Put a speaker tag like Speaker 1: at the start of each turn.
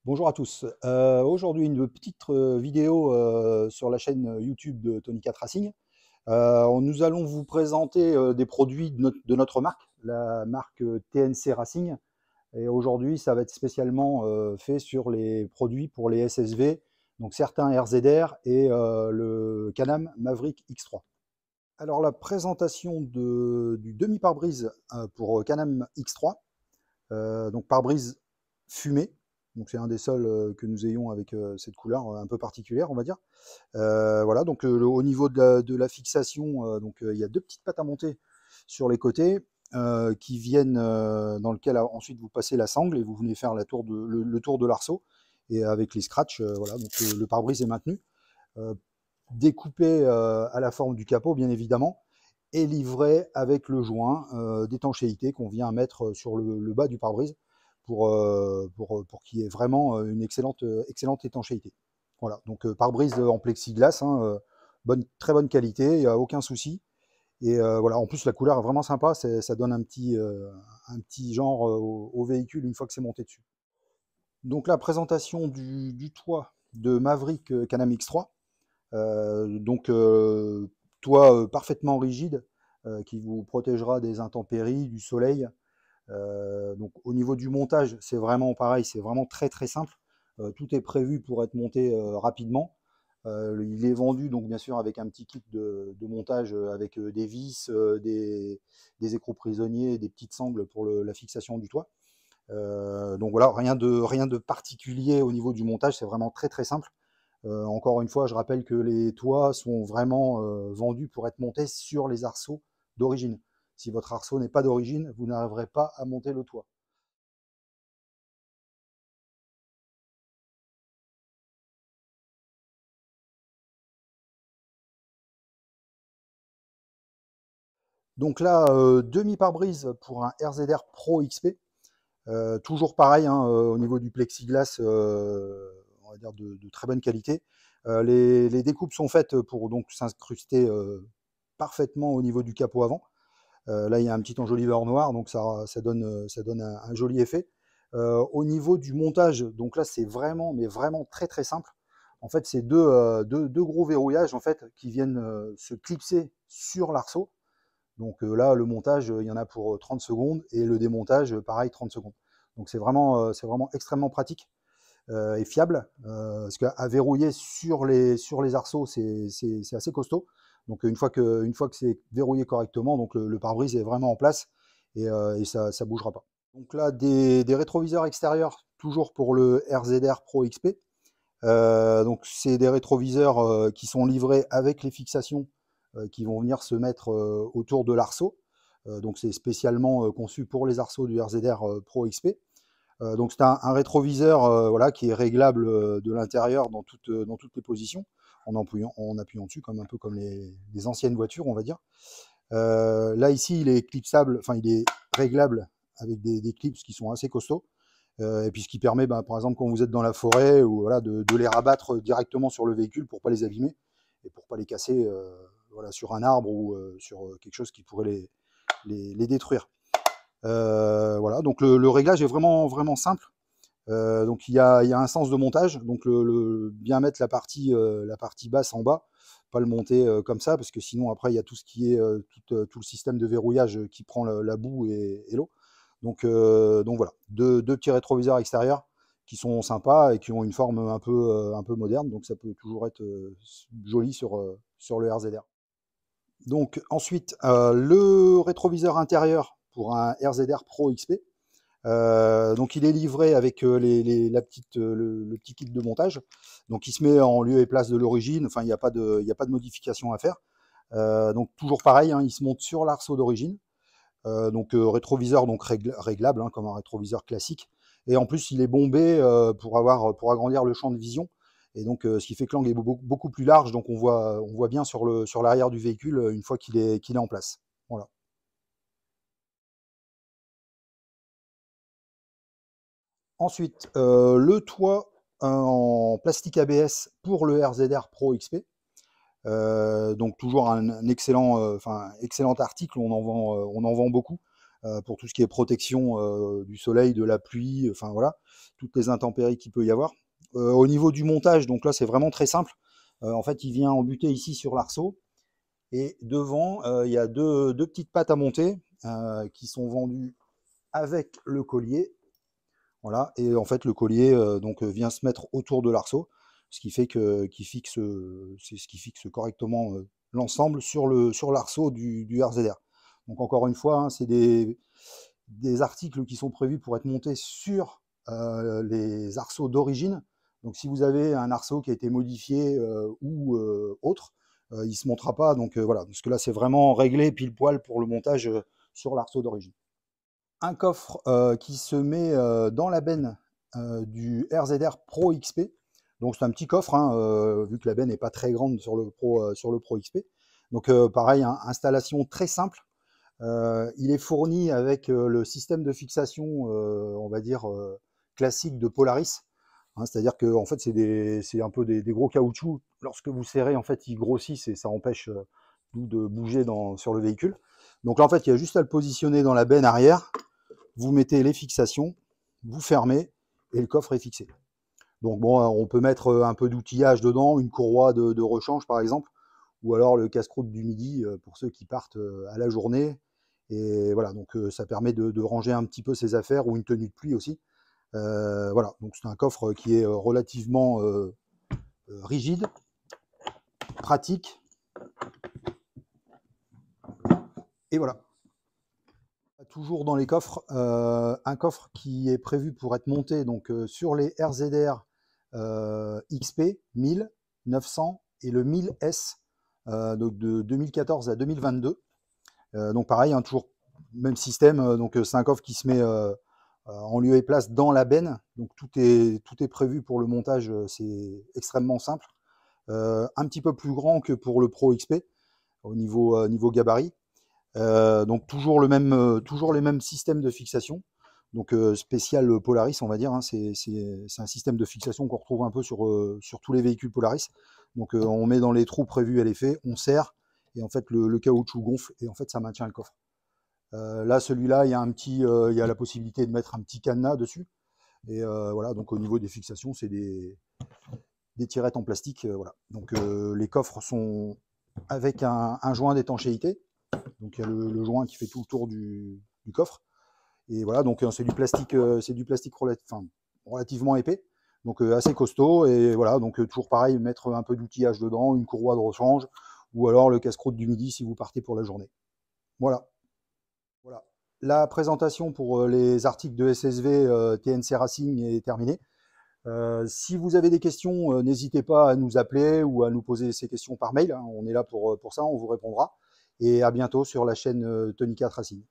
Speaker 1: Bonjour à tous. Aujourd'hui, une petite vidéo sur la chaîne YouTube de Tony 4 Racing. Nous allons vous présenter des produits de notre marque, la marque TNC Racing. Et aujourd'hui, ça va être spécialement fait sur les produits pour les SSV, donc certains RZR et le Can-Am Maverick X3. Alors, la présentation du demi-pare-brise pour Can-Am X3, donc pare-brise fumé. Donc c'est un des seuls que nous ayons avec cette couleur un peu particulière, on va dire. Voilà, donc au niveau de la fixation, il y a deux petites pattes à monter sur les côtés qui viennent dans lequel ensuite vous passez la sangle et vous venez faire le tour de l'arceau. Et avec les scratchs, voilà, donc le pare-brise est maintenu, euh, découpé à la forme du capot, bien évidemment, et livré avec le joint d'étanchéité qu'on vient mettre sur le bas du pare-brise pour qu'il y ait vraiment une excellente étanchéité. Voilà, donc pare-brise en plexiglas, hein, très bonne qualité, il n'y a aucun souci. Et voilà, en plus la couleur est vraiment sympa, ça donne un petit genre au véhicule une fois que c'est monté dessus. Donc la présentation du toit de Maverick Can-Am X3, toit parfaitement rigide qui vous protégera des intempéries, du soleil. Donc au niveau du montage, c'est vraiment pareil, c'est vraiment très simple. Tout est prévu pour être monté rapidement. Il est vendu donc bien sûr avec un petit kit de montage avec des vis, des écrous prisonniers, des petites sangles pour la fixation du toit. Donc voilà, rien de particulier au niveau du montage, c'est vraiment très simple. Encore une fois, je rappelle que les toits sont vraiment vendus pour être montés sur les arceaux d'origine. Si votre arceau n'est pas d'origine, vous n'arriverez pas à monter le toit. Donc là, demi-pare-brise pour un RZR Pro XP. Toujours pareil, hein, au niveau du plexiglas, on va dire de très bonne qualité. Les découpes sont faites pour donc s'incruster parfaitement au niveau du capot avant. Là, il y a un petit enjoliveur noir, donc ça donne un joli effet. Au niveau du montage, donc là, c'est vraiment, mais vraiment très simple. En fait, c'est deux gros verrouillages en fait, qui viennent se clipser sur l'arceau. Donc là, le montage, il y en a pour 30 secondes et le démontage, pareil, 30 secondes. Donc c'est vraiment extrêmement pratique et fiable parce qu'à verrouiller sur les arceaux, c'est assez costaud. Donc une fois que c'est verrouillé correctement, donc le pare-brise est vraiment en place et ça ne bougera pas. Donc là, des rétroviseurs extérieurs, toujours pour le RZR Pro XP. Donc c'est des rétroviseurs qui sont livrés avec les fixations qui vont venir se mettre autour de l'arceau. Donc c'est spécialement conçu pour les arceaux du RZR Pro XP. Donc c'est un rétroviseur voilà, qui est réglable de l'intérieur dans toutes les positions, en appuyant dessus, comme un peu comme les anciennes voitures, on va dire. Là ici, il est clipsable, enfin il est réglable avec des clips qui sont assez costauds. Et puis ce qui permet, bah, par exemple, quand vous êtes dans la forêt, ou voilà, de les rabattre directement sur le véhicule pour pas les abîmer et pour pas les casser voilà, sur un arbre ou sur quelque chose qui pourrait les détruire. Voilà, donc le réglage est vraiment simple. Donc il y a un sens de montage, donc bien mettre la partie basse en bas, pas le monter comme ça, parce que sinon après il y a tout ce qui est tout le système de verrouillage qui prend la boue et l'eau. Donc voilà, deux petits rétroviseurs extérieurs qui sont sympas et qui ont une forme un peu moderne, donc ça peut toujours être joli sur le RZR. Donc ensuite, le rétroviseur intérieur pour un RZR Pro XP. Donc il est livré avec le petit kit de montage. Donc il se met en lieu et place de l'origine. Enfin, il y a pas de modification à faire. Donc toujours pareil, hein, il se monte sur l'arceau d'origine. Rétroviseur donc réglable, hein, comme un rétroviseur classique. Et en plus, il est bombé pour agrandir le champ de vision. Et donc, ce qui fait que l'angle est beaucoup plus large. Donc, on voit bien sur l'arrière du véhicule une fois qu'il est en place. Voilà. Ensuite, le toit en plastique ABS pour le RZR Pro XP. Donc toujours un excellent article, on en vend beaucoup. pour tout ce qui est protection du soleil, de la pluie, enfin voilà, toutes les intempéries qu'il peut y avoir. Au niveau du montage, donc là c'est vraiment très simple. En fait, il vient embuter ici sur l'arceau. Et devant, il y a deux petites pattes à monter qui sont vendues avec le collier. Voilà. Et en fait, le collier donc, vient se mettre autour de l'arceau, ce qui fait c'est ce qui fixe correctement l'ensemble sur l'arceau du RZR. Donc encore une fois, hein, c'est des articles qui sont prévus pour être montés sur les arceaux d'origine. Donc si vous avez un arceau qui a été modifié ou autre, il ne se montera pas. Donc voilà, parce que là c'est vraiment réglé pile poil pour le montage sur l'arceau d'origine. Un coffre qui se met dans la benne du RZR Pro XP. Donc c'est un petit coffre, hein, vu que la benne n'est pas très grande sur le Pro XP. Donc pareil, hein, installation très simple. Il est fourni avec le système de fixation, on va dire, classique de Polaris. Hein, c'est-à-dire que en fait, c'est un peu des gros caoutchoucs. Lorsque vous serrez, en fait, ils grossissent et ça empêche nous de bouger sur le véhicule. Donc là, en fait, il y a juste à le positionner dans la benne arrière. Vous mettez les fixations, vous fermez et le coffre est fixé. Donc bon, on peut mettre un peu d'outillage dedans, une courroie de rechange par exemple, ou alors le casse-croûte du midi pour ceux qui partent à la journée. Et voilà, donc ça permet de ranger un petit peu ses affaires ou une tenue de pluie aussi. Voilà, donc c'est un coffre qui est relativement rigide, pratique. Et voilà. Toujours dans les coffres, un coffre qui est prévu pour être monté donc, sur les RZR XP 1000, 900 et le 1000S donc de 2014 à 2022. Donc pareil, hein, toujours même système, donc c'est un coffre qui se met en lieu et place dans la benne. Donc tout est prévu pour le montage, c'est extrêmement simple. Un petit peu plus grand que pour le Pro XP au niveau gabarit. Donc toujours les mêmes systèmes de fixation. Donc spécial Polaris, on va dire. Hein, c'est un système de fixation qu'on retrouve un peu sur tous les véhicules Polaris. Donc on met dans les trous prévus à l'effet, on serre, et en fait le caoutchouc gonfle, et en fait ça maintient le coffre. Là, celui-là, il y a la possibilité de mettre un petit cadenas dessus. Et voilà, donc au niveau des fixations, c'est des tirettes en plastique. Voilà. Donc les coffres sont avec un joint d'étanchéité. Donc il y a le joint qui fait tout le tour du coffre. Et voilà, donc c'est du plastique, relativement épais, donc assez costaud. Et voilà, donc toujours pareil, mettre un peu d'outillage dedans, une courroie de rechange, ou alors le casse-croûte du midi si vous partez pour la journée. Voilà. Voilà. La présentation pour les articles de SSV TNC Racing est terminée. Si vous avez des questions, n'hésitez pas à nous appeler ou à nous poser ces questions par mail. Hein. On est là pour ça, on vous répondra. Et à bientôt sur la chaîne Tonica Racing.